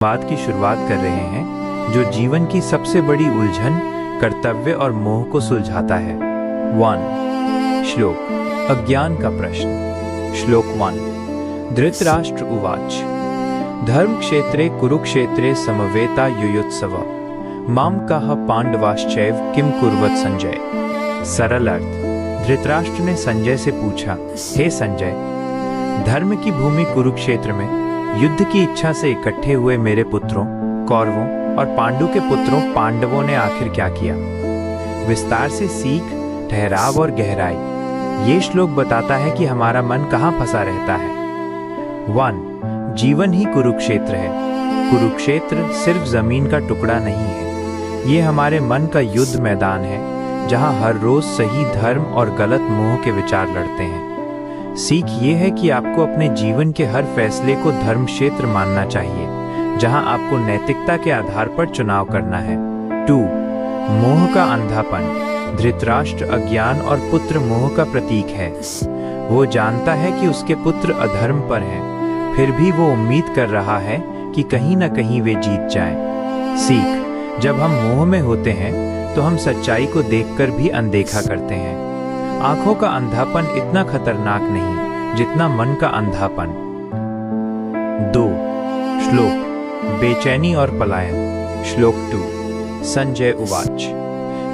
बात की शुरुआत कर रहे हैं जो जीवन की सबसे बड़ी उलझन, कर्तव्य और मोह को सुलझाता है। 1 श्लोक अज्ञान का प्रश्न। श्लोक 1 धृतराष्ट्र उवाच धर्म क्षेत्रे कुरुक्षेत्रे समवेता युयुत्सव माम काह पांडवाश्चैव किम कुर्वत संजय। सरल अर्थ, धृतराष्ट्र ने संजय से पूछा, हे संजय, धर्म की भूमि कुरुक्षेत्र में युद्ध की इच्छा से इकट्ठे हुए मेरे पुत्रों कौरवों और पांडु के पुत्रों पांडवों ने आखिर क्या किया। विस्तार से सीख, ठहराव और गहराई। ये श्लोक बताता है कि हमारा मन कहाँ फंसा रहता है। 1 जीवन ही कुरुक्षेत्र है। कुरुक्षेत्र सिर्फ जमीन का टुकड़ा नहीं है, ये हमारे मन का युद्ध मैदान है, जहाँ हर रोज सही धर्म और गलत मोह के विचार लड़ते हैं। सीख ये है कि आपको अपने जीवन के हर फैसले को धर्म क्षेत्र मानना चाहिए, जहां आपको नैतिकता के आधार पर चुनाव करना है। 2 मोह का अंधापन। धृतराष्ट्र अज्ञान और पुत्र मोह का प्रतीक है। वो जानता है कि उसके पुत्र अधर्म पर हैं, फिर भी वो उम्मीद कर रहा है कि कहीं न कहीं वे जीत जाएं। सीख, जब हम मोह में होते हैं तो हम सच्चाई को देखकर भी अनदेखा करते हैं। आंखों का अंधापन इतना खतरनाक नहीं जितना मन का अंधापन। 2 श्लोक बेचैनी और पलायन। श्लोक 2 संजय उवाच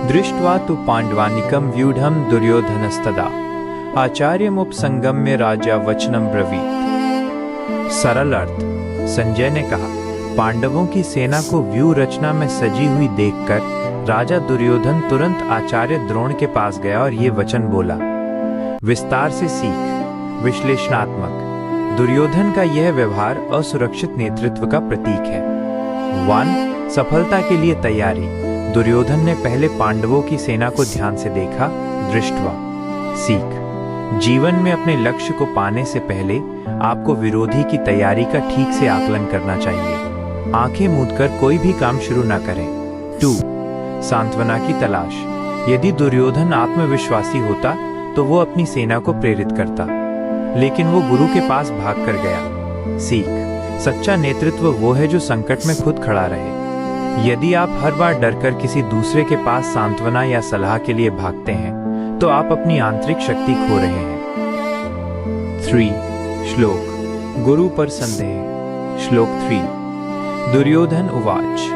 दृष्ट्वा तु पांडवानिकं व्यूढ़ं दुर्योधनस्तदा आचार्यमुपसंगम्य राजा वचनं ब्रवीत। सरल अर्थ, संजय ने कहा, पांडवों की सेना को व्यूह रचना में सजी हुई देखकर राजा दुर्योधन तुरंत आचार्य द्रोण के पास गया और ये वचन बोला। विस्तार से सीख, विश्लेषणात्मक। दुर्योधन का यह व्यवहार असुरक्षित नेतृत्व का प्रतीक है। 1 सफलता के लिए तैयारी। दुर्योधन ने पहले पांडवों की सेना को ध्यान से देखा। दृष्टवा। सीख, जीवन में अपने लक्ष्य को पाने से पहले आपको विरोधी की तैयारी का ठीक से आकलन करना चाहिए। आंखें मूंदकर कोई भी काम शुरू न करें। 2 सांत्वना की तलाश। यदि दुर्योधन आत्मविश्वासी होता तो वो अपनी सेना को प्रेरित करता, लेकिन वो गुरु के पास भागकर गया। सीख, सच्चा नेतृत्व वो है जो संकट में खुद खड़ा रहे। यदि आप हर बार डरकर किसी दूसरे के पास सांत्वना या सलाह के लिए भागते हैं तो आप अपनी आंतरिक शक्ति खो रहे हैं। 3 श्लोक गुरु पर संदेह। श्लोक 3 दुर्योधन उवाच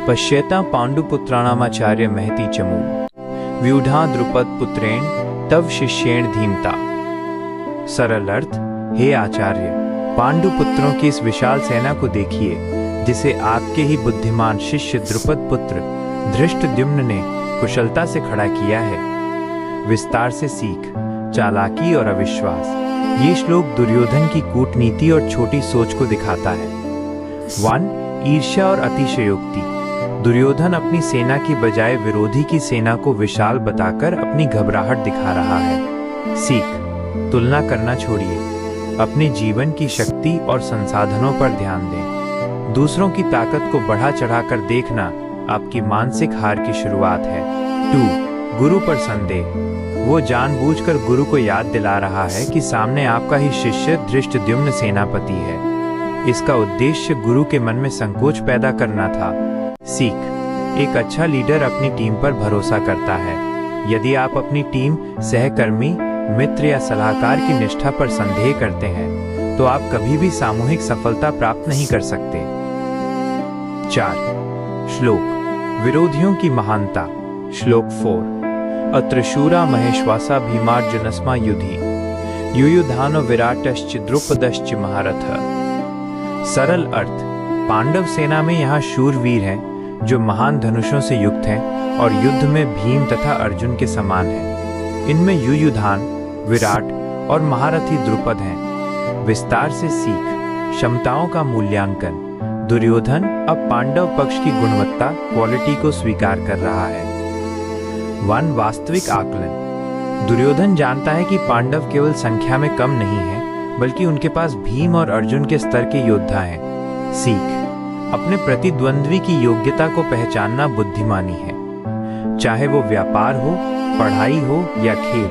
पश्येता पांडुपुत्राणामाचार्य महती चमू व्यूढ़ा द्रुपद पुत्रेण तव शिष्येण धीमता। सरल अर्थ, हे आचार्य, पांडु पुत्रों की इस विशाल सेना को देखिए, जिसे आपके ही बुद्धिमान शिष्य द्रुपद पुत्र धृष्टद्युम्न ने कुशलता से खड़ा किया है। विस्तार से सीख, चालाकी और अविश्वास। ये श्लोक दुर्योधन की कूटनीति और छोटी सोच को दिखाता है। 1 ईर्ष्या और अतिशयोक्ति। दुर्योधन अपनी सेना की बजाय विरोधी की सेना को विशाल बताकर अपनी घबराहट दिखा रहा है। सीख, तुलना करना छोड़िए, अपने जीवन की शक्ति और संसाधनों पर ध्यान दें। दूसरों की ताकत को बढ़ा चढ़ाकर देखना आपकी मानसिक हार की शुरुआत है। 2 गुरु पर संदेह। वो जानबूझकर गुरु को याद दिला रहा है कि सामने आपका ही शिष्य धृष्टद्युम्न सेनापति है। इसका उद्देश्य गुरु के मन में संकोच पैदा करना था। सीख, एक अच्छा लीडर अपनी टीम पर भरोसा करता है। यदि आप अपनी टीम, सहकर्मी, मित्र या सलाहकार की निष्ठा पर संदेह करते हैं तो आप कभी भी सामूहिक सफलता प्राप्त नहीं कर सकते। 4 श्लोक विरोधियों की महानता। श्लोक 4 अत्र शूरा महेश्वासा भीमार्जुनस्मा युधि युयुधानो विराटश्च द्रुपदश्च महारथ। सरल अर्थ, पांडव सेना में यहाँ शूरवीर हैं जो महान धनुषों से युक्त हैं और युद्ध में भीम तथा अर्जुन के समान हैं। इनमें युयुधान, विराट और महारथी द्रुपद हैं। विस्तार से सीख, क्षमताओं का मूल्यांकन। दुर्योधन अब पांडव पक्ष की गुणवत्ता, क्वालिटी को स्वीकार कर रहा है। 1 वास्तविक आकलन। दुर्योधन जानता है कि पांडव केवल संख्या में कम नहीं है, बल्कि उनके पास भीम और अर्जुन के स्तर के योद्धा हैं। सीख, अपने प्रतिद्वंद्वी की योग्यता को पहचानना बुद्धिमानी है। चाहे वो व्यापार हो, पढ़ाई हो या खेल,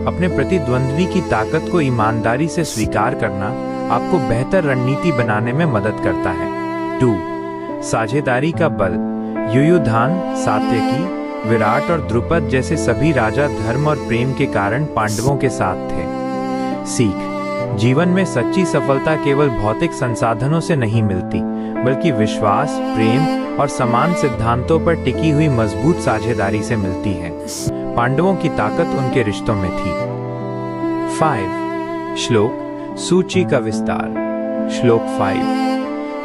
अपने प्रतिद्वंद्वी की ताकत को ईमानदारी से स्वीकार करना आपको बेहतर रणनीति बनाने में मदद करता है। 2. साझेदारी का बल। युयुधान, सात्यकी, विराट और द्रुपद जैसे सभी राजा धर्म और प्रेम के कारण पांडवों के साथ थे। सीख। जीवन में सच्ची सफलता केवल भौतिक संसाधनों से नहीं मिलती, बल्कि विश्वास, प्रेम और समान सिद्धांतों पर टिकी हुई मजबूत साझेदारी से मिलती है। पांडवों की ताकत उनके रिश्तों में थी। 5. श्लोक सूची का विस्तार। श्लोक 5।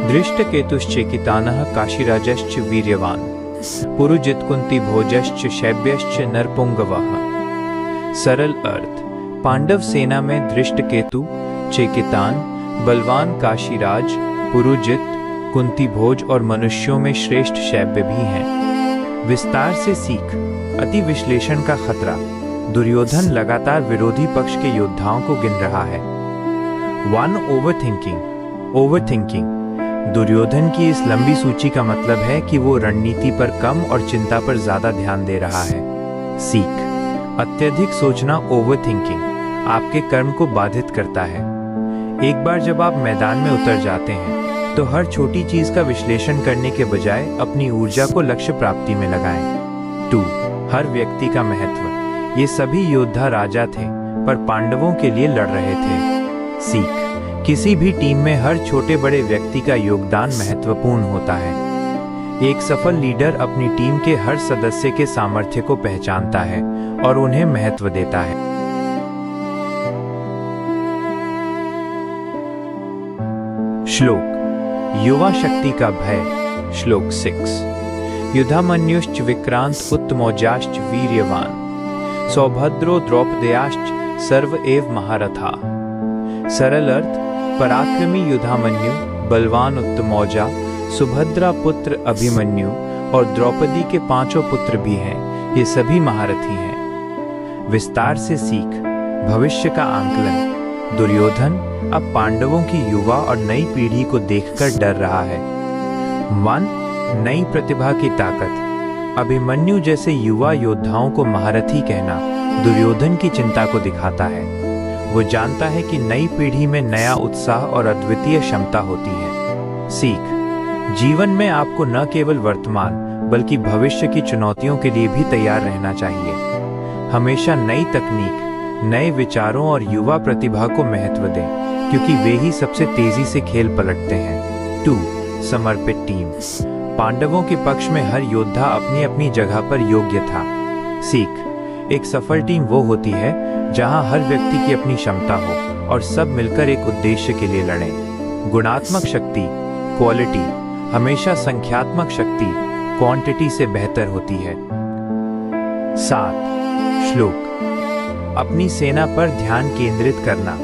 दृष्टकेतुश्चेकितानः काशीराजश्च वीर्यवान् पुरुजित कुंती भोजश्च शैब्यश्च नरपुंगवः। सरल अर्थ। पांडव सेना में दृष्टकेतु, चेकितान, बलवान काशीराज, पुरुजित, कुंती भोज और मनुष्यों में श्रेष्ठ शैब्य भी हैं। विस्तार से सीख। अति विश्लेषण का खतरा। दुर्योधन लगातार विरोधी पक्ष के योद्धाओं को गिन रहा है। 1. ओवरथिंकिंग। दुर्योधन की इस लंबी सूची का मतलब है कि वो रणनीति पर कम और चिंता पर ज्यादा ध्यान दे रहा है। सीख। अत्यधिक सोचना, ओवरथिंकिंग, आपके कर्म को बाधित करता है। एक बार जब आप मैदान में उतर जाते हैं तो हर छोटी चीज का विश्लेषण करने के बजाय अपनी ऊर्जा को लक्ष्य प्राप्ति में लगाएं। 2. हर व्यक्ति का महत्व। ये सभी योद्धा राजा थे, पर पांडवों के लिए लड़ रहे थे। सीख। किसी भी टीम में हर छोटे बड़े व्यक्ति का योगदान महत्वपूर्ण होता है। एक सफल लीडर अपनी टीम के हर सदस्य के सामर्थ्य को पहचानता है और उन्हें महत्व देता है। श्लोक युवा शक्ति का भय। श्लोक 6। युधामन्युश्च विक्रांत उत्तमौजाश्च वीर्यवान सौभद्रो द्रौपदेयाश्च सर्व एव महारथा। सरल अर्थ। पराक्रमी युधामन्यु, बलवान उत्तमौजा, सुभद्रा पुत्र अभिमन्यु और द्रौपदी के 5 पुत्र भी हैं। ये सभी महारथी हैं। विस्तार से सीख। भविष्य का आंकलन। दुर्योधन अब पांडवों की युवा और नई पीढ़ी को देखकर डर रहा है। 1. नई प्रतिभा की ताकत। अभिमन्यु जैसे युवा योद्धाओं को महारथी कहना दुर्योधन की चिंता को दिखाता है। वो जानता है कि नई पीढ़ी में नया उत्साह और अद्वितीय क्षमता होती है। सीख। जीवन में आपको न केवल वर्तमान बल्कि भविष्य की चुनौतियों के लिए भी तैयार रहना चाहिए। हमेशा नई तकनीक, नए विचारों और युवा प्रतिभा को महत्व दें, क्योंकि वे ही सबसे तेजी से खेल पलटते हैं। 2. समर्पित टीम। पांडवों के पक्ष में हर योद्धा अपनी अपनी जगह पर योग्य था। सीख। एक सफल टीम वो होती है जहां हर व्यक्ति की अपनी क्षमता हो और सब मिलकर एक उद्देश्य के लिए लड़ें। गुणात्मक शक्ति, क्वालिटी, हमेशा संख्यात्मक शक्ति, क्वांटिटी से बेहतर होती है। 7. श्लोक अपनी सेना पर ध्यान केंद्रित करना।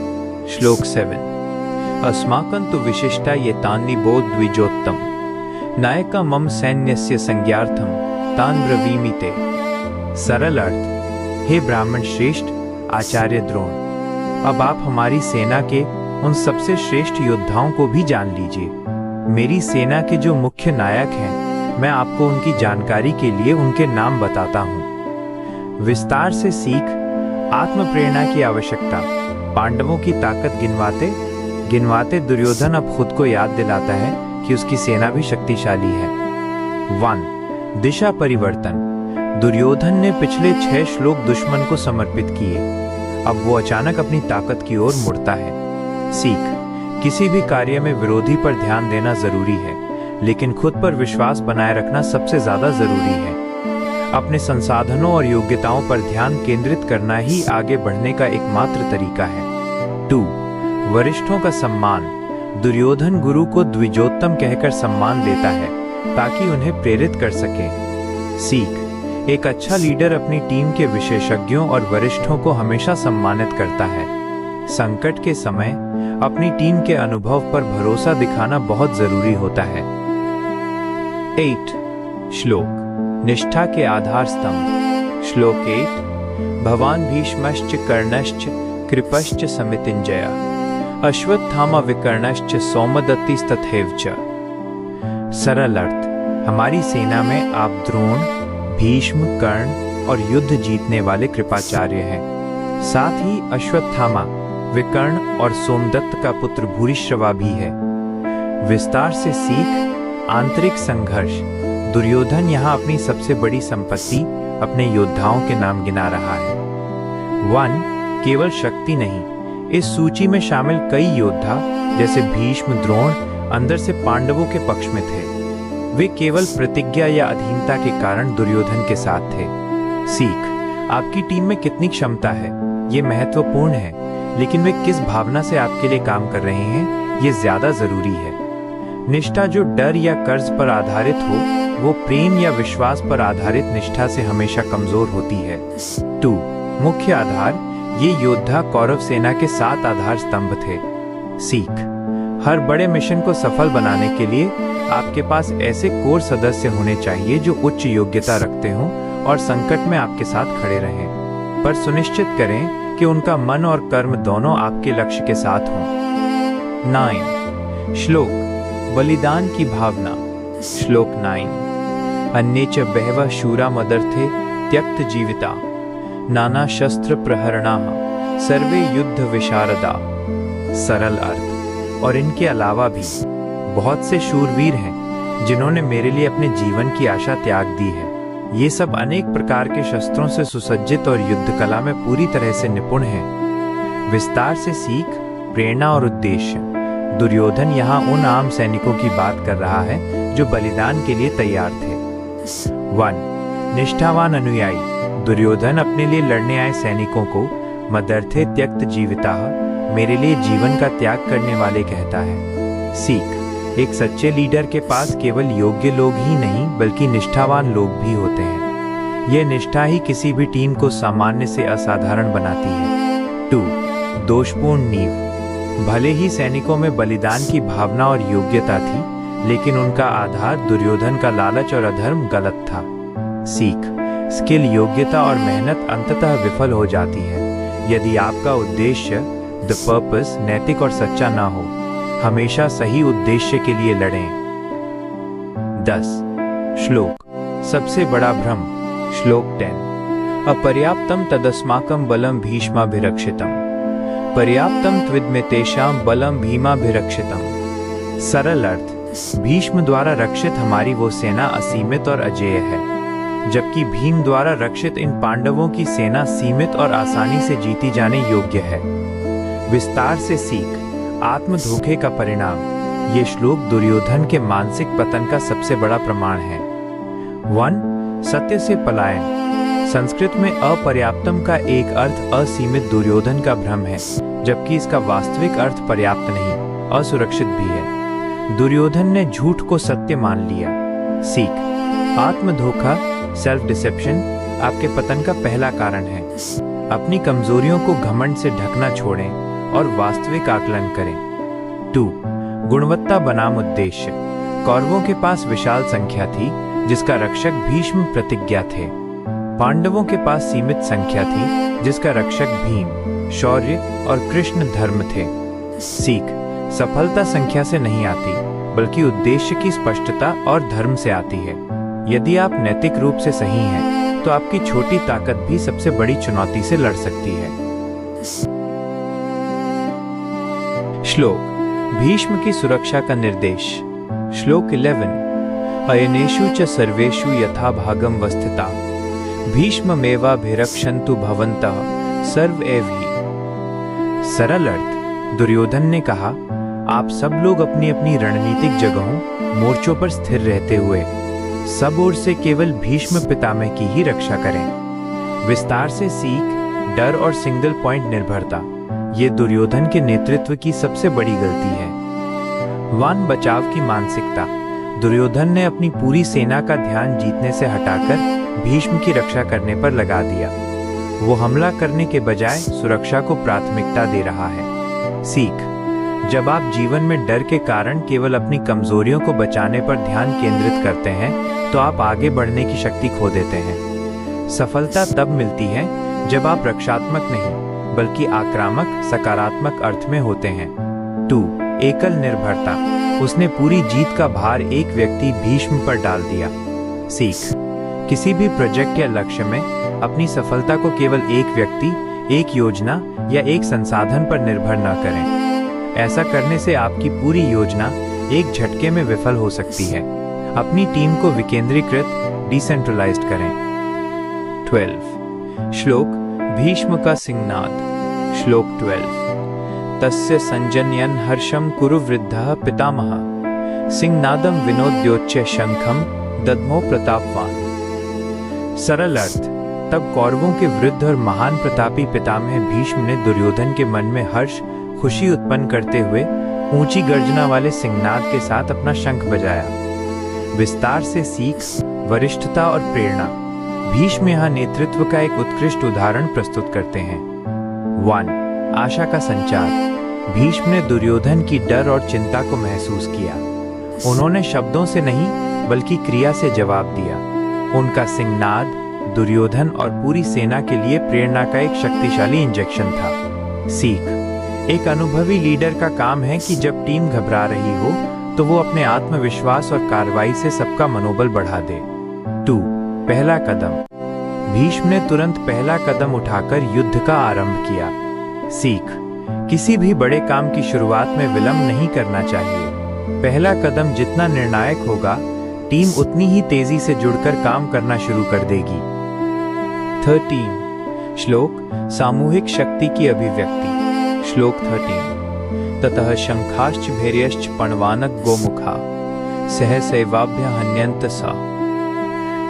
श्लोक 7। अस्माकं तु विशिष्टा ये तानि बोध द्विजोत्तम नायका मम सैन्यस्य संज्ञार्थम तान ब्रवीमि ते। सरल अर्थ। हे ब्राह्मण श्रेष्ठ आचार्य द्रोण, अब आप हमारी सेना के उन सबसे श्रेष्ठ योद्धाओं को भी जान लीजिए। मेरी सेना के जो मुख्य नायक हैं, मैं आपको उनकी जानकारी के लिए उनके नाम बताता हूँ। विस्तार से सीख। आत्म प्रेरणा की आवश्यकता। पांडवों की ताकत गिनवाते गिनवाते दुर्योधन अब खुद को याद दिलाता है कि उसकी सेना भी शक्तिशाली है। 1. दिशा परिवर्तन। दुर्योधन ने पिछले 6 श्लोक दुश्मन को समर्पित किए। अब वो अचानक अपनी ताकत की ओर मुड़ता है। सीख। किसी भी कार्य में विरोधी पर ध्यान देना जरूरी है, लेकिन खुद पर विश्वास बनाए रखना सबसे ज्यादा जरूरी है। अपने संसाधनों और योग्यताओं पर ध्यान केंद्रित करना ही आगे बढ़ने का एकमात्र तरीका है। 2. वरिष्ठों का सम्मान। दुर्योधन गुरु को द्विजोत्तम कहकर सम्मान देता है ताकि उन्हें प्रेरित कर सके। सीख। एक अच्छा लीडर अपनी टीम के विशेषज्ञों और वरिष्ठों को हमेशा सम्मानित करता है। संकट के समय अपनी टीम के अनुभव पर भरोसा दिखाना बहुत जरूरी होता है। 8. श्लोक निष्ठा के आधार स्तंभ। श्लोक 8। भवान भीष्मश्च कर्णश्च कृपश्च समितिंजय अश्वत्थामा विकर्णश्च सौमदत्तिस्तथैव च। सरल अर्थ। हमारी सेना में आप द्रोण, भीष्म, कर्ण और युद्ध जीतने वाले कृपाचार्य हैं। साथ ही अश्वत्थामा, विकर्ण और सोमदत्त का पुत्र भूरिश्रवा भी है। विस्तार से सीख। आंतरिक संघर्ष। दुर्योधन यहाँ अपनी सबसे बड़ी संपत्ति अपने योद्धाओं के नाम गिना रहा है। 1. केवल शक्ति नहीं, इस सूची में शामिल कई योद्धा जैसे भीष्म, द्रोण अंदर से पांडवों के पक्ष में थे। वे केवल प्रतिज्ञा या अधीनता के कारण दुर्योधन के साथ थे। सीख, आपकी टीम में कितनी क्षमता है ये महत्वपूर्ण है, लेकिन वे किस भावना से आपके लिए काम कर रहे हैं ये ज्यादा जरूरी है। निष्ठा जो डर या कर्ज पर आधारित हो, वो प्रेम या विश्वास पर आधारित निष्ठा से हमेशा कमजोर होती है। 2. मुख्य आधार। ये योद्धा कौरव सेना के 7 आधार स्तंभ थे। सीख, हर बड़े मिशन को सफल बनाने के लिए आपके पास ऐसे कोर सदस्य होने चाहिए जो उच्च योग्यता रखते हों और संकट में आपके साथ खड़े रहें, पर सुनिश्चित करें कि उनका मन और कर्म दोनों आपके लक्ष्य के साथ हों। 9. श्लोक, बलिदान की भावना। श्लोक 9। अन्ये च बहवः शूरा मदर्थे त्यक्त जीविता नाना शस्त्र प्रहरणाः सर्वे युद्ध विशारदा। सरल अर्थ। और इनके अलावा भी बहुत से शूरवीर हैं जिन्होंने मेरे लिए अपने जीवन की आशा त्याग दी है। ये सब अनेक प्रकार के शस्त्रों से सुसज्जित और युद्ध कला में पूरी तरह से निपुण हैं। विस्तार से सीख, प्रेरणा और उद्देश्य। दुर्योधन यहाँ उन आम सैनिकों की बात कर रहा है जो बलिदान के लिए तैयार थे। 1. निष्ठावान अनुयायी। दुर्योधन अपने लिए लड़ने आए सैनिकों को मदर्थे त्यक्त जीविता, मेरे लिए जीवन का त्याग करने वाले कहता है। सीख, एक सच्चे लीडर के पास केवल योग्य लोग ही नहीं बल्कि निष्ठावान लोग भी होते हैं। यह निष्ठा ही किसी भी टीम को सामान्य से असाधारण बनाती है। 2. दोषपूर्ण नींव। भले ही सैनिकों में बलिदान की भावना और योग्यता थी, लेकिन उनका आधार दुर्योधन का लालच और अधर्म गलत था। सीख, स्किल, योग्यता और मेहनत अंततः विफल हो जाती है यदि आपका उद्देश्य द पर्पस नैतिक और सच्चा ना हो। हमेशा सही उद्देश्य के लिए लड़ें। 10. श्लोक, सबसे बड़ा भ्रम। श्लोक 10। अपर्याप्तम तदस्माकं बलम भीष्माभिरक्षितम पर्याप्तम त्विद्मे तेषां बलम भीमाभिरक्षितम। सरल अर्थ। भीष्म द्वारा रक्षित हमारी वो सेना असीमित और अजेय है, जबकि भीम द्वारा रक्षित इन पांडवों की सेना सीमित और आसानी से जीती जाने योग्य है। विस्तार से सीख, आत्म धोखे का परिणाम। ये श्लोक दुर्योधन के मानसिक पतन का सबसे बड़ा प्रमाण है। 1. सत्य से पलायन। संस्कृत में अपर्याप्तम का एक अर्थ असीमित दुर्योधन का भ्रम है, जबकि इसका वास्तविक अर्थ पर्याप्त नहीं, असुरक्षित भी है। दुर्योधन ने झूठ को सत्य मान लिया। सीख, आत्म धोखा, सेल्फ डिसेप्शन आपके पतन का पहला कारण है। अपनी कमजोरियों को घमंड से ढकना छोड़ें और वास्तविक आकलन करें। 2. गुणवत्ता बनाम उद्देश्य। कौरवों के पास विशाल संख्या थी जिसका रक्षक भीष्म प्रतिज्ञा थे। पांडवों के पास सीमित संख्या थी जिसका रक्षक भीम, शौर्य और कृष्ण धर्म थे। सीख, सफलता संख्या से नहीं आती बल्कि उद्देश्य की स्पष्टता और धर्म से आती है। यदि आप नैतिक रूप से सही हैं, तो आपकी छोटी ताकत भी सबसे बड़ी चुनौती से लड़ सकती है। श्लोक, भीष्म की सुरक्षा का निर्देश। श्लोक 11। अयनेषु च सर्वेषु यथा भागम वस्थिता भीष्ममेवाभिरक्षन्तु भवन्तः सर्व एव हि। सरल अर्थ। दुर्योधन ने कहा, आप सब लोग अपनी अपनी रणनीतिक जगहों, मोर्चों पर स्थिर रहते हुए सब ओर से केवल भीष्म पितामह की ही रक्षा करें। विस्तार से सीख, डर और सिंगल पॉइंट निर्भरता, ये दुर्योधन के नेतृत्व की सबसे बड़ी गलती है। 1. बचाव की मानसिकता। दुर्योधन ने अपनी पूरी सेना का ध्यान जीतने से हटाकर भीष्म की रक्षा करने पर लगा दिया। वो हमला करने के बजाय सुरक्षा को प्राथमिकता दे रहा है। सीख, जब आप जीवन में डर के कारण केवल अपनी कमजोरियों को बचाने पर ध्यान केंद्रित करते हैं, तो आप आगे बढ़ने की शक्ति खो देते हैं। सफलता तब मिलती है जब आप रक्षात्मक नहीं बल्कि आक्रामक, सकारात्मक अर्थ में होते हैं। 2. एकल निर्भरता। उसने पूरी जीत का भार एक व्यक्ति भीष्म पर डाल दिया। सीख, किसी भी प्रोजेक्ट या लक्ष्य में अपनी सफलता को केवल एक व्यक्ति, एक योजना या एक संसाधन पर निर्भर न करें। ऐसा करने से आपकी पूरी योजना एक झटके में विफल हो सकती है। अपनी टीम को विकेंद्रीकृत डिसेंट्रलाइज्ड करें। 12 श्लोक भीष्म का सिंहनाद। श्लोक 12 तस्य संजनयन् हर्षं कुरु वृद्धः पितामहः सिंहनादम विनोद्योच्य शंखम दद्मो प्रतापवान। सरल अर्थ, तब कौरवों के वृद्ध और महान प्रतापी पितामह भीष्म ने दुर्योधन के मन में हर्ष खुशी उत्पन्न करते हुए ऊंची गर्जना वाले सिंहनाद के साथ अपना शंख बजाया। विस्तार से सीख, वरिष्ठता और प्रेरणा। भीष्म यहाँ नेतृत्व का एक उत्कृष्ट उदाहरण प्रस्तुत करते हैं। 1 आशा का संचार। भीष्म ने दुर्योधन की डर और चिंता को महसूस किया। उन्होंने शब्दों से नहीं बल्कि क्रिया से जवाब दिया। उनका सिंहनाद दुर्योधन और पूरी सेना के लिए प्रेरणा का एक शक्तिशाली इंजेक्शन था। सीख, एक अनुभवी लीडर का काम है कि जब टीम घबरा रही हो तो वो अपने आत्मविश्वास और कार्रवाई से सबका मनोबल बढ़ा दे। 2 पहला कदम। भीष्म ने तुरंत पहला कदम उठाकर युद्ध का आरंभ किया। सीख, किसी भी बड़े काम की शुरुआत में विलंब नहीं करना चाहिए। पहला कदम जितना निर्णायक होगा, टीम उतनी ही तेजी से जुड़कर काम करना शुरू कर देगी। 13 श्लोक सामूहिक शक्ति की अभिव्यक्ति। श्लोक 13 ततः शंखाश्च भैर्यश्च पणवानक गोमुखा सहसैवाभ्य हन्यन्त सा।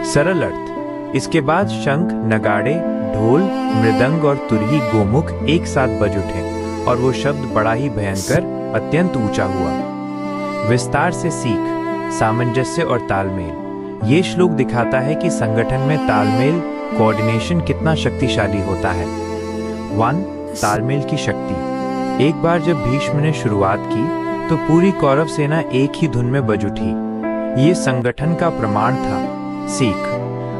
सरल अर्थ, इसके बाद शंख, नगाड़े, ढोल, मृदंग और तुरही गोमुख एक साथ बज उठे और वो शब्द बड़ा ही भयंकर, अत्यंत ऊंचा हुआ। विस्तार से सीख, सामंजस्य और तालमेल। ये श्लोक दिखाता है कि संगठन में तालमेल, कोऑर्डिनेशन कितना शक्तिशाली होता है। 1 तालमेल की शक्ति। एक बार जब भीष्म ने शुरुआत की तो पूरी कौरव सेना एक ही धुन में बज उठी। ये संगठन का प्रमाण था। सीख,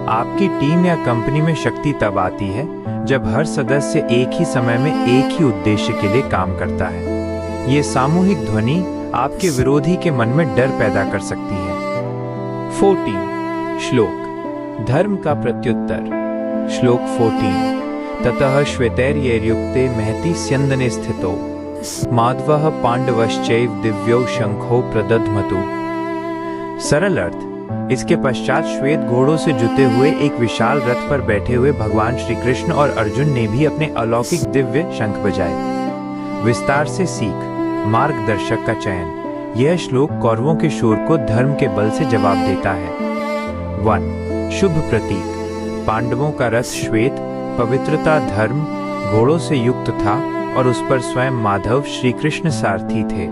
आपकी टीम या कंपनी में शक्ति तब आती है जब हर सदस्य एक ही समय में एक ही उद्देश्य के लिए काम करता है। ये सामूहिक ध्वनि आपके विरोधी के मन में डर पैदा कर सकती है। 14 श्लोक धर्म का प्रत्युत्तर। श्लोक 14 ततः श्वेतैर्यैर्युक्ते महति स्यन्दने स्थितो माधवः पांडवश्चैव दिव्यौ शंखो प्रदध्मतु। सरल अर्थ, इसके पश्चात श्वेत घोड़ों से जुते हुए एक विशाल रथ पर बैठे हुए भगवान श्री कृष्ण और अर्जुन ने भी अपने अलौकिक दिव्य शंख बजाए। विस्तार से सीख, मार्गदर्शक का चयन। यह श्लोक कौरवों के शोर को धर्म के बल से जवाब देता है। 1 शुभ प्रतीक। पांडवों का रथ श्वेत, पवित्रता, धर्म, घोड़ों से युक्त था और उस पर स्वयं माधव श्री कृष्ण सारथी थे।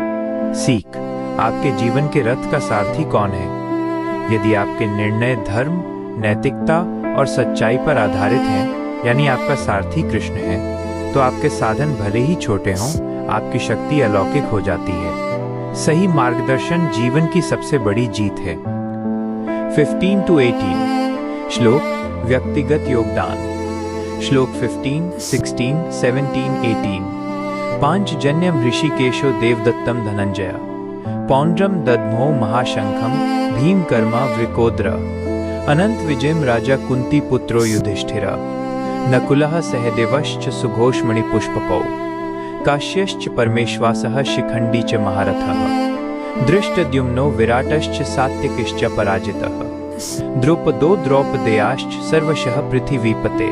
सीख, आपके जीवन के रथ का सारथी कौन है? यदि आपके निर्णय धर्म, नैतिकता और सच्चाई पर आधारित हैं, यानी आपका सारथी कृष्ण है, तो आपके साधन भले ही छोटे हों, आपकी शक्ति अलौकिक हो जाती है। सही मार्गदर्शन जीवन की सबसे बड़ी जीत है। 15 to 18 श्लोक व्यक्तिगत योगदान। श्लोक 15, 16, 17, 18 पांचजन्यम ऋषिकेशो देवदत्तम धनंजय पौंड्रम दद्मो महाशंखम भीम कर्मा वृकोद्र अनंत विजयम राजा कुंती पुत्रो युधिष्ठिर नकुलः सहदेवश्च सुघोषमणि पुष्पपौ काश्यश्च परमेश्वासः शिखंडी च महारथः दृष्टद्युम्नो विराटश्च सात्यकिश्च पराजितः द्रुपदो द्रौपदेयाश्च सर्वशः पृथिवीपते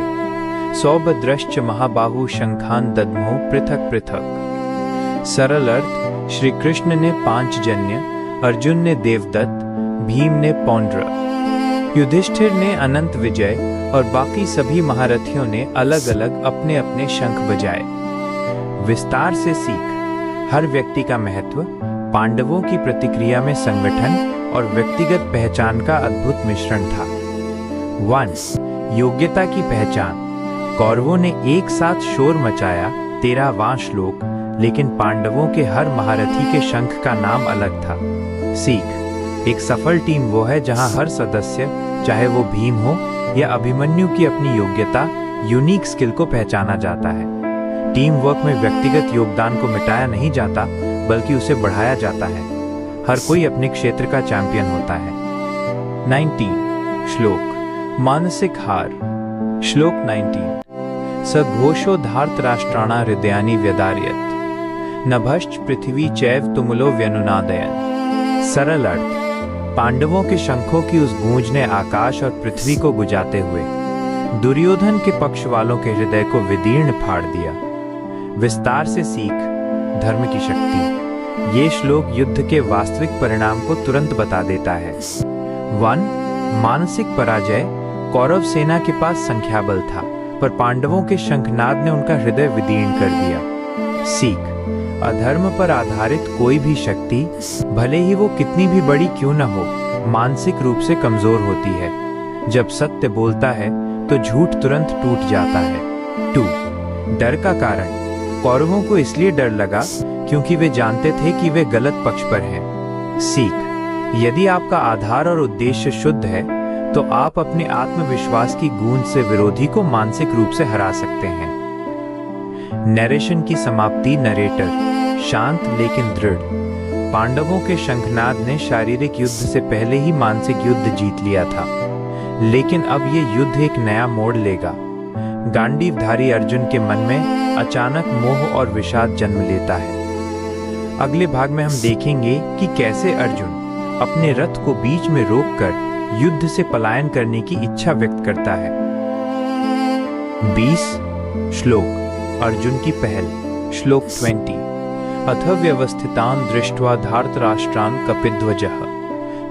सौभद्रश्च महाबाहु शंखान दद्मो पृथक पृथक। सरल अर्थ, श्री कृष्ण ने पांचजन्य, अर्जुन ने देवदत्त, भीम ने पौंड्र, युधिष्ठिर ने अनंत विजय और बाकी सभी महारथियों ने अलग अलग अपने अपने शंख बजाए। विस्तार से सीख, हर व्यक्ति का महत्व, पांडवों की प्रतिक्रिया में संगठन और व्यक्तिगत पहचान का अद्भुत मिश्रण था। 1 योग्यता की पहचान। कौरवों ने एक साथ शोर मचाया। 13वां श्लोक, लेकिन पांडवों के हर महारथी के शंख का नाम अलग था। सीख, एक सफल टीम वो है जहां हर सदस्य, चाहे वो भीम हो या अभिमन्यु की अपनी योग्यता, यूनिक स्किल को पहचाना जाता है। टीम वर्क में व्यक्तिगत योगदान को मिटाया नहीं जाता, बल्कि उसे बढ़ाया जाता है। हर कोई अपने क्षेत्र का चैंपियन होता है। 19 श्लोक मानसिक हार। श्लोक 19 सघोषो धार्तराष्ट्राणा हृदयानि व्यदार्यत नभश्च पृथ्वी चैव तुमुलो व्यनुनादयन्। सरल अर्थ। पांडवों के शंखों की उस गूंज ने आकाश और पृथ्वी को गुजाते हुए दुर्योधन के पक्ष वालों के हृदय को विदीर्ण फाड़ दिया। विस्तार से सीख धर्म की शक्ति। ये श्लोक युद्ध के वास्तविक परिणाम को तुरंत बता देता है। 1. मानसिक पराजय। कौरव सेना के पास संख्या बल था, पर पांडवों के शंखनाद ने उनका हृदय विदीर्ण कर दिया। सीख अधर्म पर आधारित कोई भी शक्ति, भले ही वो कितनी भी बड़ी क्यों न हो, मानसिक रूप से कमजोर होती है। जब सत्य बोलता है तो झूठ तुरंत टूट जाता है। 2. डर का कारण। कौरवों को इसलिए डर लगा क्योंकि वे जानते थे कि वे गलत पक्ष पर हैं। सीख यदि आपका आधार और उद्देश्य शुद्ध है तो आप अपने आत्मविश्वास की गूंज से विरोधी को मानसिक रूप से हरा सकते हैं। नरेशन की समाप्ति। नरेटर शांत लेकिन दृढ़। पांडवों के शंखनाद ने शारीरिक युद्ध से पहले ही मानसिक युद्ध जीत लिया था, लेकिन अब ये युद्ध एक नया मोड़ लेगा। गांडीवधारी अर्जुन के मन में अचानक मोह और विषाद जन्म लेता है। अगले भाग में हम देखेंगे कि कैसे अर्जुन अपने रथ को बीच में रोककर युद्ध से पलायन करने की इच्छा व्यक्त करता है। 20 श्लोक अर्जुन की पहल। श्लोक 20। अथ व्यवस्थितान् दृष्ट्वा धार्तराष्ट्रान् कपिध्वजः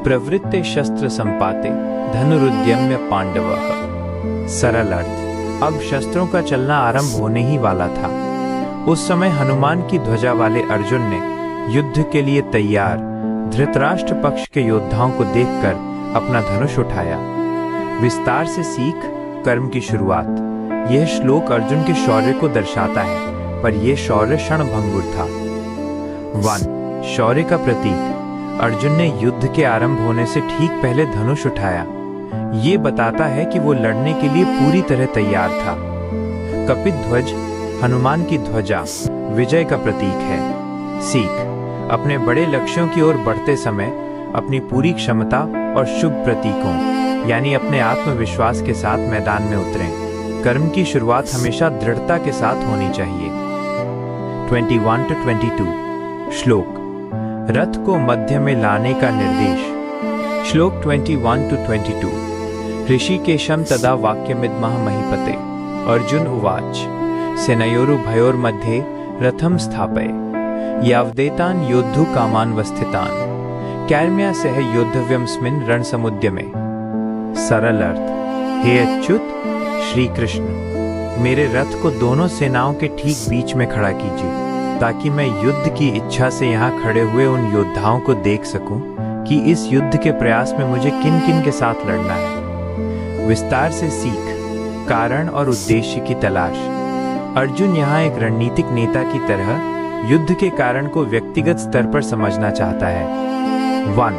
प्रवृत्ते शस्त्र संपाते धनुरुद्यम्य पांडवः। सरल अर्थ। अब शस्त्रों का चलना आरंभ होने ही वाला था। उस समय हनुमान की ध्वजा वाले अर्जुन ने युद्ध के लिए तैयार धृतराष्ट्र पक्ष के योद्धाओं को देखकर अपना धनुष उठाया। विस्तार से सीख कर्म की शुरुआत। यह श्लोक अर्जुन के शौर्य को दर्शाता है, पर यह शौर्य क्षणभंगुर था। 1. शौर्य का प्रतीक। अर्जुन ने युद्ध के आरंभ होने से ठीक पहले धनुष उठाया। ये बताता है कि वो लड़ने के लिए पूरी तरह तैयार था। कपिध्वज हनुमान की ध्वजा विजय का प्रतीक है। सीख अपने बड़े लक्ष्यों की ओर बढ़ते समय अपनी पूरी क्षमता और शुभ प्रतीकों यानी अपने आत्मविश्वास के साथ मैदान में उतरें। कर्म की शुरुआत हमेशा दृढ़ता के साथ होनी चाहिए। 21-22 श्लोक रथ को मध्य में लाने का निर्देश। श्लोक 21-22 ऋषिकेशं तदा वाक्यमिदमः महीपते अर्जुन उवाच सेनयोरुभयोर्मध्ये रथं स्थापय यावदेतान् योद्धु कामान् वस्थितान् कैर्म्या सह योद्धव्यमस्मिन् रणसमुद्यमे। सरल अर्थ। हे अच्युत श्री कृष्ण, मेरे रथ को दोनों सेनाओं के ठीक बीच में खड़ा कीजिए, ताकि मैं युद्ध की इच्छा से यहाँ खड़े हुए उन योद्धाओं को देख सकूं कि इस युद्ध के प्रयास में मुझे किन किन के साथ लड़ना है। विस्तार से सीख कारण और उद्देश्य की तलाश। अर्जुन यहाँ एक रणनीतिक नेता की तरह युद्ध के कारण को व्यक्तिगत स्तर पर समझना चाहता है। 1.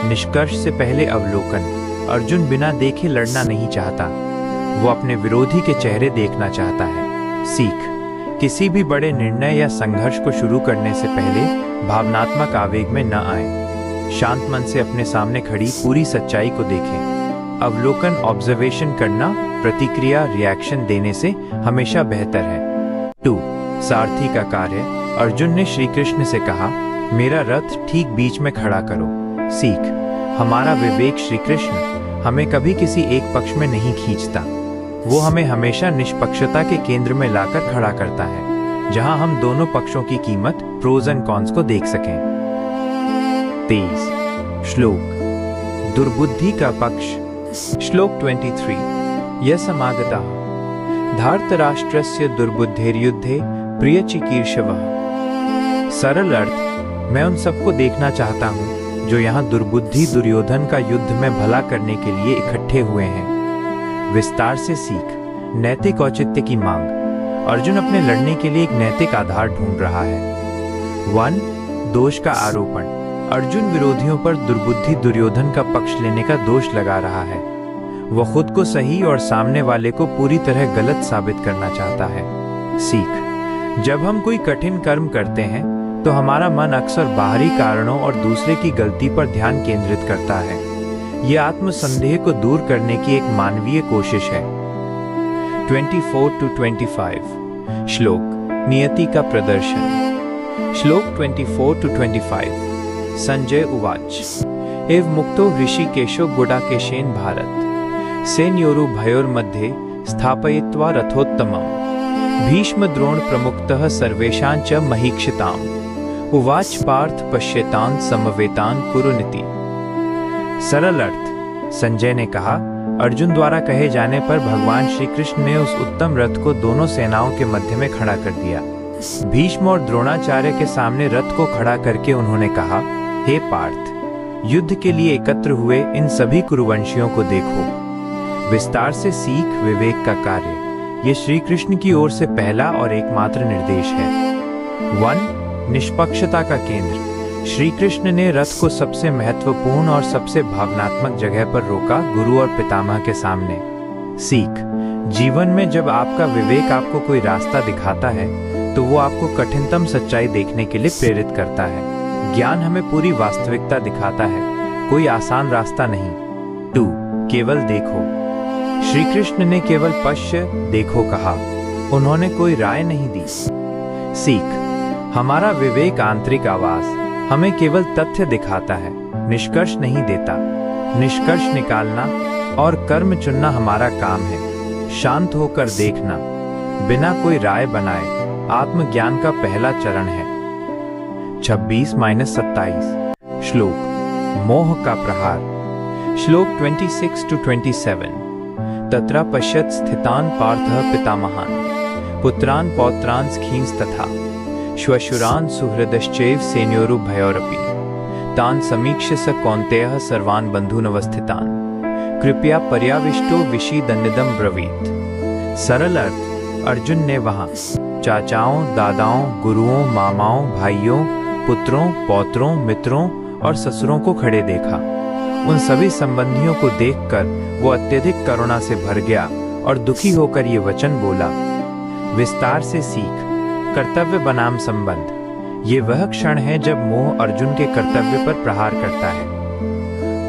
निष्कर्ष से पहले अवलोकन। अर्जुन बिना देखे लड़ना नहीं चाहता, वो अपने विरोधी के चेहरे देखना चाहता है। सीख किसी भी बड़े निर्णय या संघर्ष को शुरू करने से पहले भावनात्मक आवेग में न आए। शांत मन से अपने सामने खड़ी पूरी सच्चाई को देखें। अवलोकन ऑब्जर्वेशन करना प्रतिक्रिया रिएक्शन देने से हमेशा बेहतर है। 2. सारथी का कार्य। अर्जुन ने श्री कृष्ण से कहा, मेरा रथ ठीक बीच में खड़ा करो। सीख हमारा विवेक श्री कृष्ण हमें कभी किसी एक पक्ष में नहीं खींचता, वो हमें हमेशा निष्पक्षता के केंद्र में लाकर खड़ा करता है, जहां हम दोनों पक्षों की कीमत प्रोज एंड कॉन्स को देख सकें। 23 श्लोक दुर्बुद्धि का पक्ष। श्लोक 23 यसमागतः धार्तराष्ट्रस्य दुर्बुद्धेर्युद्धे प्रियचिकीर्षवः। सरल अर्थ। मैं उन सबको देखना चाहता हूँ जो यहाँ दुर्बुद्धि दुर्योधन का युद्ध में भला करने के लिए इकट्ठे हुए हैं। विस्तार से सीख नैतिक औचित्य की मांग। अर्जुन अपने लड़ने के लिए एक नैतिक आधार ढूंढ रहा है। 1. दोष का आरोपण। अर्जुन विरोधियों पर दुर्बुद्धि दुर्योधन का पक्ष लेने का दोष लगा रहा है। वह खुद को सही और सामने वाले को पूरी तरह गलत साबित करना चाहता है। सीख जब हम कोई कठिन कर्म करते हैं तो हमारा मन अक्सर बाहरी कारणों और दूसरे की गलती पर ध्यान केंद्रित करता है। यह आत्मसंदेह को दूर करने की एक मानवीय कोशिश है। 24-25 श्लोक नियति का प्रदर्शन। श्लोक 24-25 संजय उवाच एव मुक्तो ऋषिकेशो गुडाकेशेन भारत सेनयोरुभयोर्मध्ये स्थापयित्वा रथोत्तमम् भीष्मद्रोण प्रमुक्तः सर्वेषां च महीक्षिताम् उवाच पार्थ पश्येतान् समवेतान् कुरुनिति। सरल अर्थ, संजय ने कहा, अर्जुन द्वारा कहे जाने पर भगवान श्री कृष्ण ने उस उत्तम रथ को दोनों सेनाओं के मध्य में खड़ा कर दिया। भीष्म और द्रोणाचार्य के सामने रथ को खड़ा करके उन्होंने कहा, हे पार्थ, युद्ध के लिए एकत्र हुए इन सभी कुरुवंशियों को देखो। विस्तार से सीख विवेक का कार्य, ये श्री कृष्ण की ओर से पहला और एकमात्र निर्देश है। 1. निष्पक्षता का केंद्र। श्री कृष्ण ने रथ को सबसे महत्वपूर्ण और सबसे भावनात्मक जगह पर रोका, गुरु और पितामह के सामने। सीख। जीवन में जब आपका विवेक आपको कोई रास्ता दिखाता है तो वो आपको कठिनतम सच्चाई देखने के लिए प्रेरित करता है। ज्ञान हमें पूरी वास्तविकता दिखाता है, कोई आसान रास्ता नहीं। 2. केवल देखो। श्री कृष्ण ने केवल पश्य देखो कहा, उन्होंने कोई राय नहीं दी। सीख। हमारा विवेक आंतरिक आवाज हमें केवल तथ्य दिखाता है, निष्कर्ष नहीं देता। निष्कर्ष निकालना और कर्म चुनना हमारा काम है। शांत होकर देखना, बिना कोई राय बनाए, आत्मज्ञान का पहला चरण है। 26-27 श्लोक। मोह का प्रहार। श्लोक 26-27 तत्र पश्यत् स्थितान् पार्थः पितामहान् पुत्रान् पौत्रान् स्खींस्तथा श्वशुरान् सुहृदश्चैव सेनयोरुभयोरपि तान् समीक्ष्य स कौन्तेयः सर्वान् बन्धूनवस्थितान् कृपया पर्याविष्टो विषीदन्निदं ब्रवीत। सरल अर्थ, अर्जुन ने वहां चाचाओं, दादाओं, गुरुओं, मामाओं, भाइयों, पुत्रों, पौत्रों, मित्रों और ससुरों को खड़े देखा। उन सभी संबंधियों को देखकर वो अत्यधिक करुणा से भर गया और दुखी होकर ये वचन बोला। विस्तार से सीख। कर्तव्य बनाम संबंध। ये वह क्षण है जब मोह अर्जुन के कर्तव्य पर प्रहार करता है।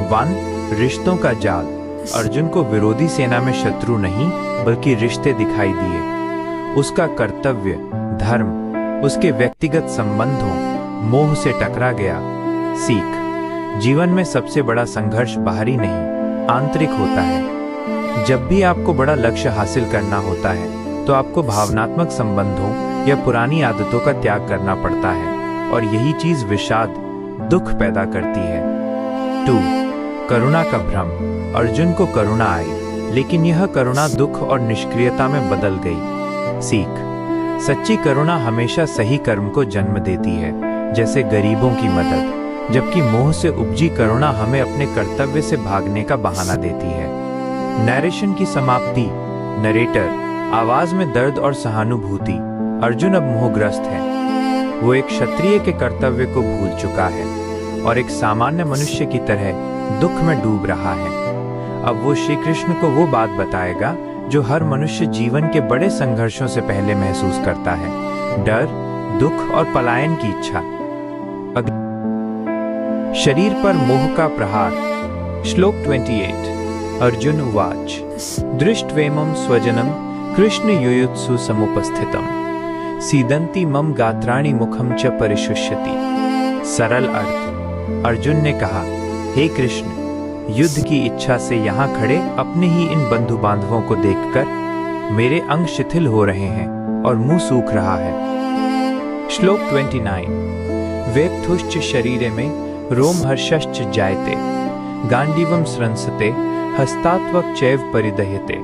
1. रिश्तों का जाल। अर्जुन को विरोधी सेना में शत्रु नहीं बल्कि रिश्ते दिखाई दिए। उसका कर्तव्य, धर्म, उसके व्यक्तिगत संबंधों, मोह से टकरा गया। सीख। जीवन में सबसे बड़ा संघर्ष बाहरी नहीं, आंतरिक होता है। जब भी आपको बड़ा लक्ष्य हासिल करना होता है तो आपको भावनात्मक संबंधों या पुरानी आदतों का त्याग करना पड़ता है और यही चीज विषाद, दुख पैदा करती है। 2. करुणा का भ्रम। अर्जुन को करुणा आई, लेकिन यह करुणा दुख और निष्क्रियता में बदल गई। सीख। सच्ची करुणा हमेशा सही कर्म को जन्म देती है, जैसे गरीबों की मदद, जबकि मोह से उपजी करुणा हमें अपने कर्तव्य से भागने का बहाना देती है। नरेशन की समाप्ति। नरेटर। आवाज में दर्द और सहानुभूति। अर्जुन अब मोहग्रस्त है। वो एक क्षत्रिय के कर्तव्य को भूल चुका है और एक सामान्य मनुष्य की तरह दुख में डूब रहा है। अब वो श्री कृष्ण को वो बात बताएगा जो हर मनुष्य जीवन के बड़े संघर्षों से पहले महसूस करता है: डर, दुख और पलायन की इच्छा। शरीर पर मोह का प्रहार। श्लोक 28 अर्जुन उवाच दृष्ट्वेमं स्वजनं कृष्ण युयुत्सु समुपस्थितं सीदन्ति मम गात्राणि मुखं च परिशुष्यति। सरल अर्थ, अर्जुन ने कहा, हे कृष्ण, युद्ध की इच्छा से यहाँ खड़े अपने ही इन बंधु बांधवों को देखकर मेरे अंग शिथिल हो रहे हैं और मुंह सूख रहा है। श्लोक 29 वेप्थुश्च शरीरे में रोमहर्षश्च जायते गांडीवं स्रंसते हस्तात्वक चैव परिदह्यते।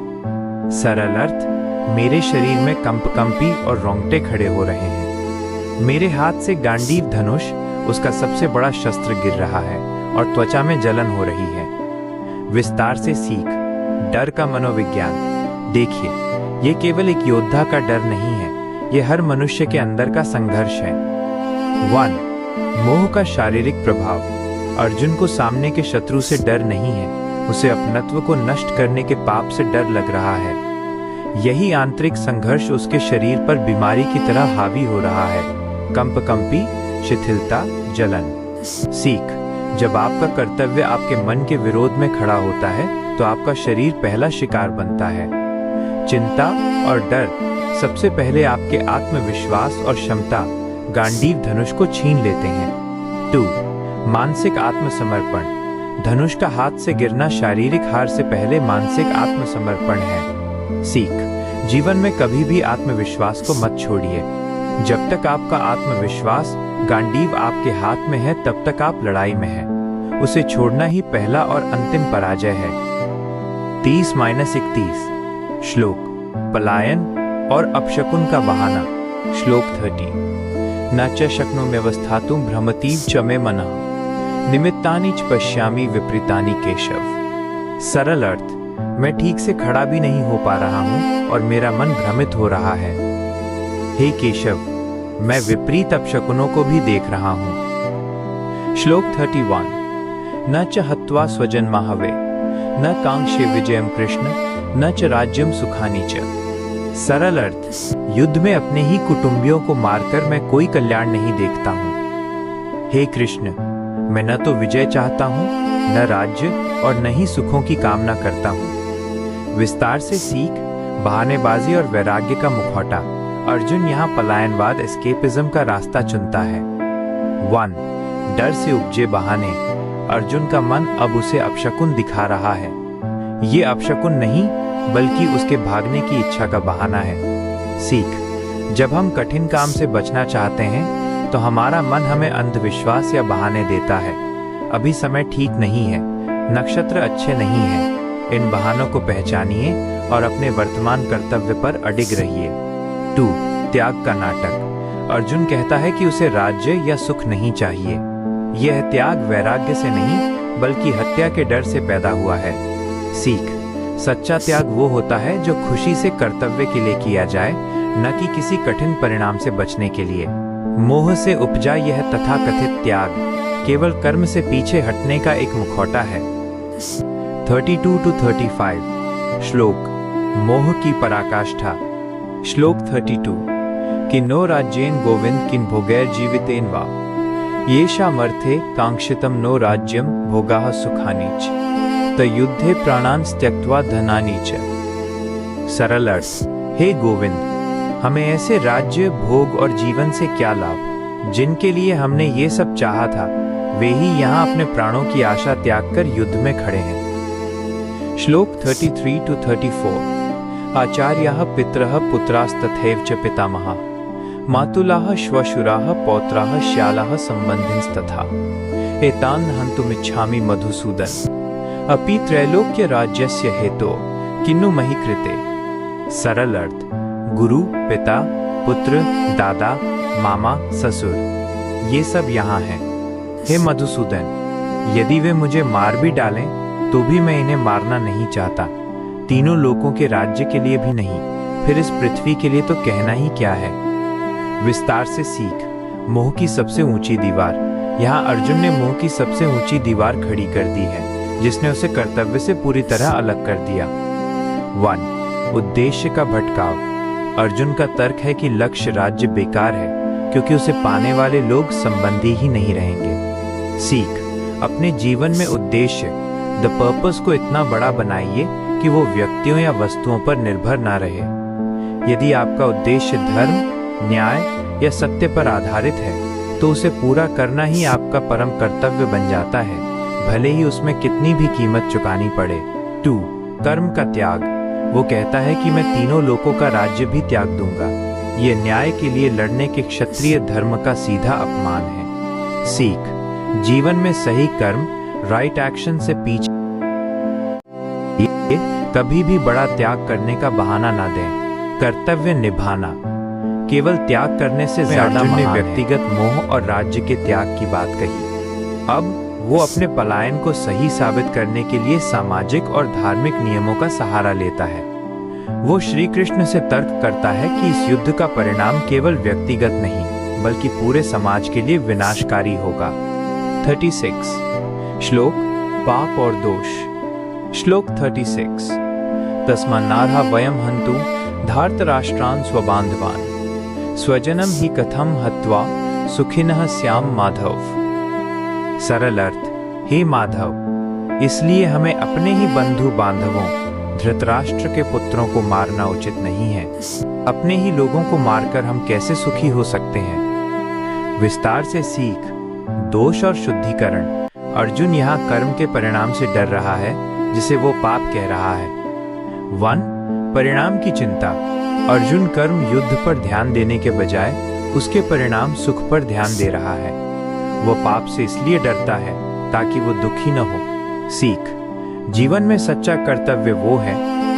सरल अर्थ, मेरे शरीर में कंपकंपी और रोंगटे खड़े हो रहे हैं। मेरे हाथ से गांडीव धनुष, उसका सबसे बड़ा शस्त्र, गिर रहा है और त्वचा में जलन हो रही है। विस्तार से सीख। डर का मनोविज्ञान। देखिए, ये केवल एक योद्धा का डर नहीं है, ये हर मनुष्य के अंदर का संघर्ष है। 1. मोह का शारीरिक प्रभाव। अर्जुन को सामने के शत्रु से डर नहीं है, उसे अपनत्व को नष्ट करने के पाप से डर लग रहा है। यही आंतरिक संघर्ष उसके शरीर पर बीमारी की तरह हावी हो रहा है। कंपकंपी, शिथिलता, जलन। सीख। जब आपका कर्तव्य आपके मन के विरोध में खड़ा होता है तो आपका शरीर पहला शिकार बनता है। चिंता और डर सबसे पहले आपके आत्मविश्वास और क्षमता, गांडीव धनुष, को छीन लेते हैं। 2. मानसिक आत्मसमर्पण। धनुष का हाथ से गिरना शारीरिक हार से पहले मानसिक आत्मसमर्पण है। सीख, जीवन में कभी भी आत्मविश्वास को मत छोड़िए। जब तक आपका आत्मविश्वास गांडीव आपके हाथ में है तब तक आप लड़ाई में हैं। उसे छोड़ना ही पहला और अंतिम पराजय है। 30-31 श्लोक, पलायन और अपशकुन का बहाना। श्लोक 30, न च शक्नोम्यवस्थातुं भ्रमतीव च मे मनः निमित्तानि च पश्यामि विपरीतानि केशव। सरल अर्थ, मैं ठीक से खड़ा भी नहीं हो पा रहा हूं और मेरा मन भ्रमित हो रहा है। हे केशव, मैं विपरीत अपशकुनों को भी देख रहा हूं। श्लोक 31, न च हत्वा स्वजन्माहवे न कांक्षे विजयम कृष्ण न च राज्यम सुखानि च। सरल अर्थ, युद्ध में अपने ही कुटुंबियों को मारकर मैं कोई कल्याण नहीं देखता हूं। हे कृष्ण, मैं न तो विजय चाहता हूं, न राज्य और न ही सुखों की कामना करता हूं। विस्तार से सीख, बहानेबाजी और वैराग्य का मुखौटा। अर्जुन यहाँ पलायनवाद एस्केपिज्म का रास्ता चुनता है। 1. डर से उपजे बहाने। अर्जुन का मन अब उसे अपशकुन दिखा रहा है। ये अपशकुन नहीं बल्कि उसके भागने की इच्छा का बहाना है। सीख, जब हम कठिन काम से बचना चाहते हैं तो हमारा मन हमें अंधविश्वास या बहाने देता है। अभी समय ठीक नहीं है, नक्षत्र अच्छे नहीं हैं। इन बहानों को पहचानिए और अपने वर्तमान कर्तव्य पर अडिग रहिए। 2. त्याग का नाटक। अर्जुन कहता है कि उसे राज्य या सुख नहीं चाहिए। यह त्याग वैराग्य से नहीं बल्कि हत्या के डर से पैदा हुआ है। सीख, सच्चा त्याग वो होता है जो खुशी से कर्तव्य के लिए किया जाए, न कि किसी कठिन परिणाम से बचने के लिए। मोह से उपजा यह तथाकथित त्याग केवल कर्म से पीछे हटने का एक मुखौटा है। 32-35 श्लोक, मोह की पराकाष्ठा। श्लोक 32, किन्नो राज्येन गोविंद किन भोगैर जीवितेन वा येषामर्थे कांक्षितम नो राज्यम भोगाः सुखानि च तयुद्धे प्राणान् त्यक्त्वा धनानि च। सरल अर्थ, हे गोविंद, हमें ऐसे राज्य, भोग और जीवन से क्या लाभ जिनके लिए हमने ये सब चाहा था, वे ही यहाँ अपने प्राणों की आशा त्याग कर युद्ध में खड़े हैं। श्लोक 33-34 आचार्याः पितरः पुत्रास्तथैव च पितामहः मातुलाः श्वशुराः पौत्राः श्यालाः सम्बन्धिनस्तथा एतान् हन्तुमिच्छामि मधुसूदन अपि त्रैलोक्य राज्यस्य हेतो किन्नु महि कृते। सरल अर्थ, गुरु, पिता, पुत्र, दादा, मामा, ससुर, ये सब यहाँ हैं। हे मधुसूदन, यदि वे मुझे मार भी डालें तो भी मैं इन्हें मारना नहीं चाहता। तीनों लोकों के राज्य के लिए भी नहीं, फिर इस पृथ्वी के लिए तो कहना ही क्या है। विस्तार से सीख, मोह की सबसे ऊंची दीवार। यहाँ अर्जुन ने मोह की सबसे ऊंची दीवार खड़ी कर दी है, जिसने उसे कर्तव्य से पूरी तरह अलग कर दिया। 1. उद्देश्य का भटकाव। अर्जुन का तर्क है कि लक्ष्य राज्य बेकार है क्योंकि उसे पाने वाले लोग संबंधी ही नहीं रहेंगे। सीख, अपने जीवन में उद्देश्य, द पर्पस को इतना बड़ा बनाइए कि वो व्यक्तियों या वस्तुओं पर निर्भर ना रहे। यदि आपका उद्देश्य धर्म, न्याय या सत्य पर आधारित है तो उसे पूरा करना ही आपका परम कर्तव्य बन जाता है, भले ही उसमें कितनी भी कीमत चुकानी पड़े। 2. कर्म का त्याग। वो कहता है कि मैं तीनों लोकों का राज्य भी त्याग दूंगा। ये न्याय के लिए लड़ने के क्षत्रिय धर्म का सीधा अपमान है। सीख, जीवन में सही कर्म, राइट एक्शन से पीछे कभी भी बड़ा त्याग करने का बहाना ना दें। कर्तव्य निभाना। केवल त्याग करने से ज्यादा महान है। व्यक्तिगत मोह और राज्य के त्याग की बात कही। अब वो अपने पलायन को सही साबित करने के लिए सामाजिक और धार्मिक नियमों का सहारा लेता है। वो श्री कृष्ण से तर्क करता है कि इस युद्ध का परिणाम केवल व्यक्तिगत नहीं बल्कि पूरे समाज के लिए विनाशकारी होगा। 36 श्लोक, पाप और दोष। श्लोक 36 तस्मान्नार्हा वयं हन्तु धार्तराष्ट्रान् स्वबान्धवान् स्वजनम ही कथम हत्वा सुखिनः स्याम माधव। सरल अर्थ, हे माधव, इसलिए हमें अपने ही बंधु बांधवों धृतराष्ट्र के पुत्रों को मारना उचित नहीं है। अपने ही लोगों को मारकर हम कैसे सुखी हो सकते हैं। विस्तार से सीख, दोष और शुद्धिकरण। अर्जुन यहाँ कर्म के परिणाम से डर रहा है जिसे वो पाप कह रहा है। 1. परिणाम की चिंता। अर्जुन कर्म युद्ध पर ध्यान देने के बजाय उसके परिणाम सुख पर ध्यान दे रहा है। वह पाप से इसलिए डरता है ताकि वो दुखी न हो। सीख। जीवन में सच्चा कर्तव्य वो है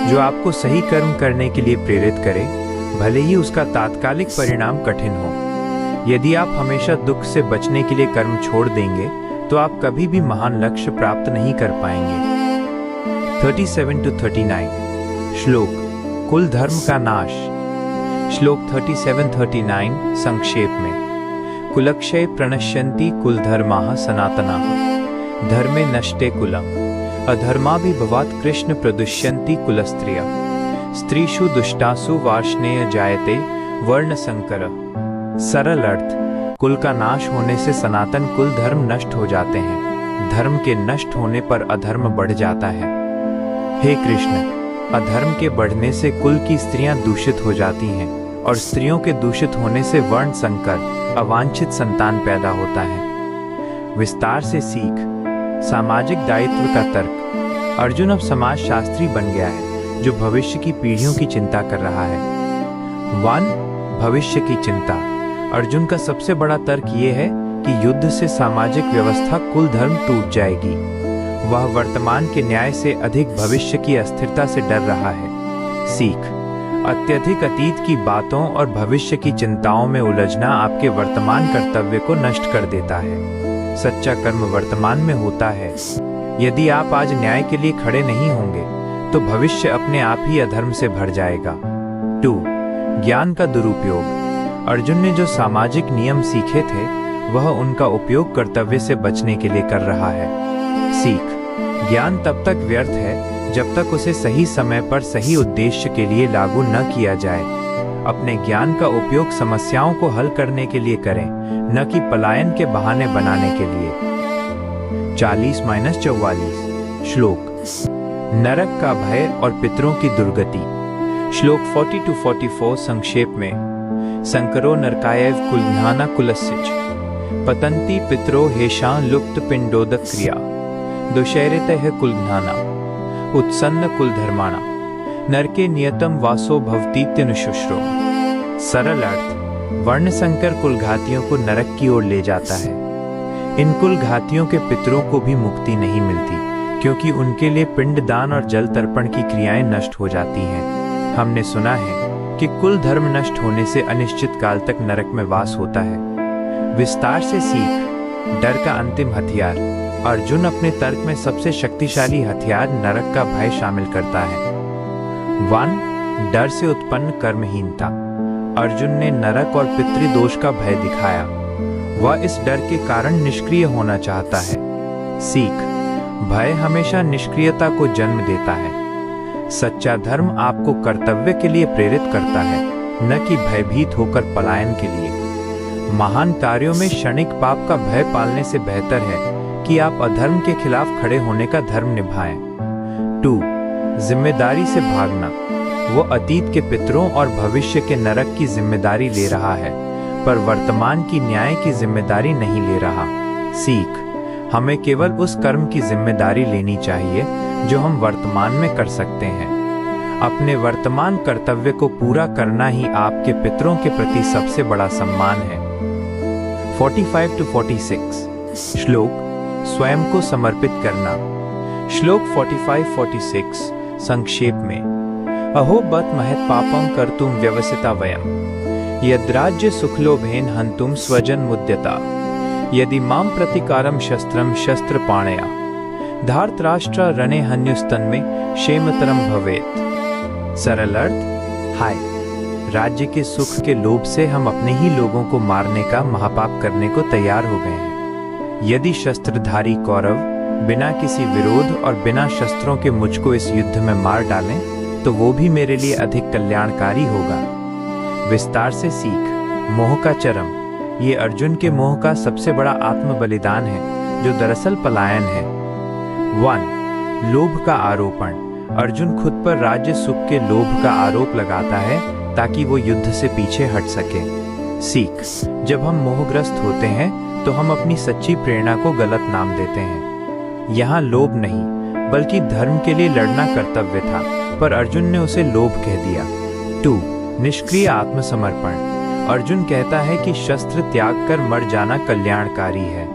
जो आपको सही कर्म करने के लिए प्रेरित करे, भले ही उसका तात्कालिक परिणाम कठिन हो। यदि आप हमेशा दुख से बचने के लिए कर्म छोड़ देंगे तो आप कभी भी महान लक्ष्य प्राप्त नहीं कर पाएंगे। 37 to 39। श्लोक। कुल धर्म का नाश। श्लोक 37-39 संक्षेप में। कुलक्षय प्रणश्यन्ति कुल धर्माः सनातनाः धर्मे नष्टे कुलम् अधर्माभिभवात् कृष्ण प्रदुष्यन्ति कुलस्त्रियः स्त्रीषु दुष्टासु वार्ष्णेय जायते वर्ण संकर। सरल अर्थ। कुल का नाश होने से सनातन कुल धर्म नष्ट हो जाते हैं। धर्म के नष्ट होने पर अधर्म बढ़ जाता है। हे कृष्ण, अधर्म के बढ़ने से कुल की स्त्रियां दूषित हो जाती हैं और स्त्रियों के दूषित होने से वर्ण संकर अवांछित संतान पैदा होता है। विस्तार से सीख। सामाजिक दायित्व का तर्क। अर्जुन अब समाज शास्त्री बन गया है जो भविष्य की पीढ़ियों की चिंता कर रहा है। 1. भविष्य की चिंता। अर्जुन का सबसे बड़ा तर्क ये है कि युद्ध से सामाजिक व्यवस्था कुल धर्म टूट जाएगी। वह वर्तमान के न्याय से अधिक भविष्य की अस्थिरता से डर रहा है। सीख। अत्यधिक अतीत की बातों और भविष्य की चिंताओं में उलझना आपके वर्तमान कर्तव्य को नष्ट कर देता है। सच्चा कर्म वर्तमान में होता है। यदि आप आज न्याय के लिए खड़े नहीं होंगे तो भविष्य अपने आप ही अधर्म से भर जाएगा। 2. ज्ञान का दुरुपयोग। अर्जुन ने जो सामाजिक नियम सीखे थे वह उनका उपयोग कर्तव्य से बचने के लिए कर रहा है। सीख। ज्ञान तब तक व्यर्थ है जब तक उसे सही समय पर सही उद्देश्य के लिए लागू न किया जाए। अपने ज्ञान का उपयोग समस्याओं को हल करने के लिए करें, न कि पलायन के बहाने बनाने के लिए। 40-44। श्लोक। नरक का भय और पितरों की दुर्गति। श्लोक 40-44 संक्षेप में। संकरो नरकायैव कुलघ्नाना कुलस्यच पतन्ति पितरो हेषां लुप्त पिंडोदक क्रिया दुषैरितः कुलघ्नाना उत्सन्न कुलधर्माणा नरके नियतम वासो भवतीत्यनुशुश्रो। सरल अर्थ। वर्ण संकर कुलघातियों को नरक की ओर ले जाता है। इन कुलघातियों के पितरों को भी मुक्ति नहीं मिलती क्योंकि उनके लिए पिंडदान और जल तर्पण की क्रियाएं नष्ट हो जाती हैं। हमने सुना है कि कुल धर्म नष्ट होने से अनिश्चित काल तक नरक में वास होता है। विस्तार से सीख। डर का अंतिम हथियार। अर्जुन अपने तर्क में सबसे शक्तिशाली हथियार नरक का भय शामिल करता है। 1. डर से उत्पन्न कर्महीनता। अर्जुन ने नरक और पितृदोष का भय दिखाया। वह इस डर के कारण निष्क्रिय होना चाहता है। सीख। भय हमेशा निष्क्रियता को जन्म देता है। सच्चा धर्म आपको कर्तव्य के लिए प्रेरित करता है, न कि भयभीत होकर पलायन के लिए। महान कार्यों में क्षणिक पाप का भय पालने से बेहतर है कि आप अधर्म के खिलाफ खड़े होने का धर्म निभाएं। 2. जिम्मेदारी से भागना। वो अतीत के पितरों और भविष्य के नरक की जिम्मेदारी ले रहा है, पर वर्तमान की न्याय की जिम्मेदारी नहीं ले रहा। सीख। हमें केवल उस कर्म की जिम्मेदारी लेनी चाहिए जो हम वर्तमान में कर सकते हैं। अपने वर्तमान कर्तव्य को पूरा करना ही आपके पितरों के प्रति सबसे बड़ा सम्मान है। 45-46। श्लोक। स्वयं को समर्पित करना। श्लोक 45-46 संक्षेप में। अहो बत महत् पापं कर्तुम व्यवसिता वयम् यद्राज्य सुखलोभेन हन्तुम स्वजन मुद्यता यदि मां प्रतिकारम शस्त्रम शस्त्र पाणया धार्तराष्ट्र रणे हन्युस्तन में क्षेमतरम भवेत। सरल अर्थ। हाय, राज्य के सुख के लोभ से हम अपने ही लोगों को मारने का महापाप करने को तैयार हो गए हैं। यदि शस्त्रधारी कौरव बिना किसी विरोध और बिना शस्त्रों के मुझको इस युद्ध में मार डालें तो वो भी मेरे लिए अधिक कल्याणकारी होगा। विस्तार से सीख। मोह का चरम। ये अर्जुन के मोह का सबसे बड़ा आत्म बलिदान है जो दरअसल पलायन है। 1. लोभ का आरोपण। अर्जुन खुद पर राज्य सुख के लोभ का आरोप लगाता है ताकि वो युद्ध से पीछे हट सके। सीख। जब हम मोहग्रस्त होते हैं तो हम अपनी सच्ची प्रेरणा को गलत नाम देते हैं। यहाँ लोभ नहीं बल्कि धर्म के लिए लड़ना कर्तव्य था, पर अर्जुन ने उसे लोभ कह दिया। 2. निष्क्रिय आत्मसमर्पण। अर्जुन कहता है कि शस्त्र त्याग कर मर जाना कल्याणकारी है।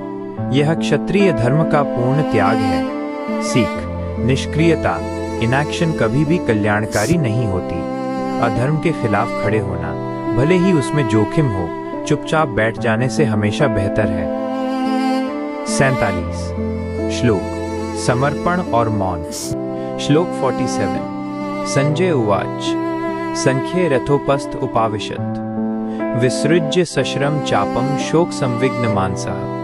यह क्षत्रिय धर्म का पूर्ण त्याग है। सीख। निष्क्रियता इनएक्शन कभी भी कल्याणकारी नहीं होती। अधर्म के खिलाफ खड़े होना, भले ही उसमें जोखिम हो, चुपचाप बैठ जाने से हमेशा बेहतर है। 47 श्लोक समर्पण और मौन। श्लोक 47। संजय उवाच संख्ये रथोपस्थ उपाविशत् विसृज्य सश्रम चापम शोक संविघ्न मानसः।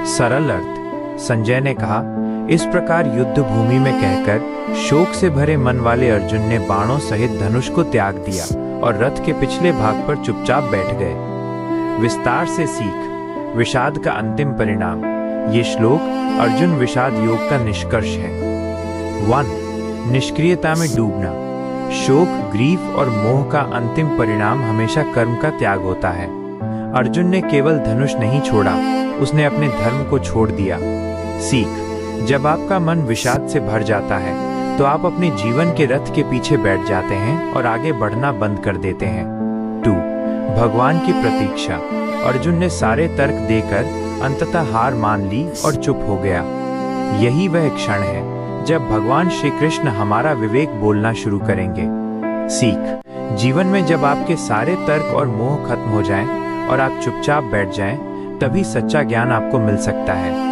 सरल अर्थ, संजय ने कहा, इस प्रकार युद्ध भूमि में कहकर शोक से भरे मन वाले अर्जुन ने बाणों सहित धनुष को त्याग दिया और रथ के पिछले भाग पर चुपचाप बैठ गए। विस्तार से सीख विषाद का अंतिम परिणाम। ये श्लोक अर्जुन विषाद योग का निष्कर्ष है। 1. निष्क्रियता में डूबना। शोक, ग्रीफ और मोह का अंतिम परिणाम हमेशा कर्म का त्याग होता है। अर्जुन ने केवल धनुष नहीं छोड़ा, उसने अपने धर्म को छोड़ दिया। सीख। जब आपका मन विषाद से भर जाता है तो आप अपने जीवन के रथ के पीछे बैठ जाते हैं और आगे बढ़ना बंद कर देते हैं। 2. भगवान की प्रतीक्षा। अर्जुन ने सारे तर्क देकर अंततः हार मान ली और चुप हो गया। यही वह क्षण है जब भगवान श्री कृष्ण हमारा विवेक बोलना शुरू करेंगे। सीख। जीवन में जब आपके सारे तर्क और मोह खत्म हो जाएं और आप चुपचाप बैठ जाएं, तभी सच्चा ज्ञान आपको मिल सकता है।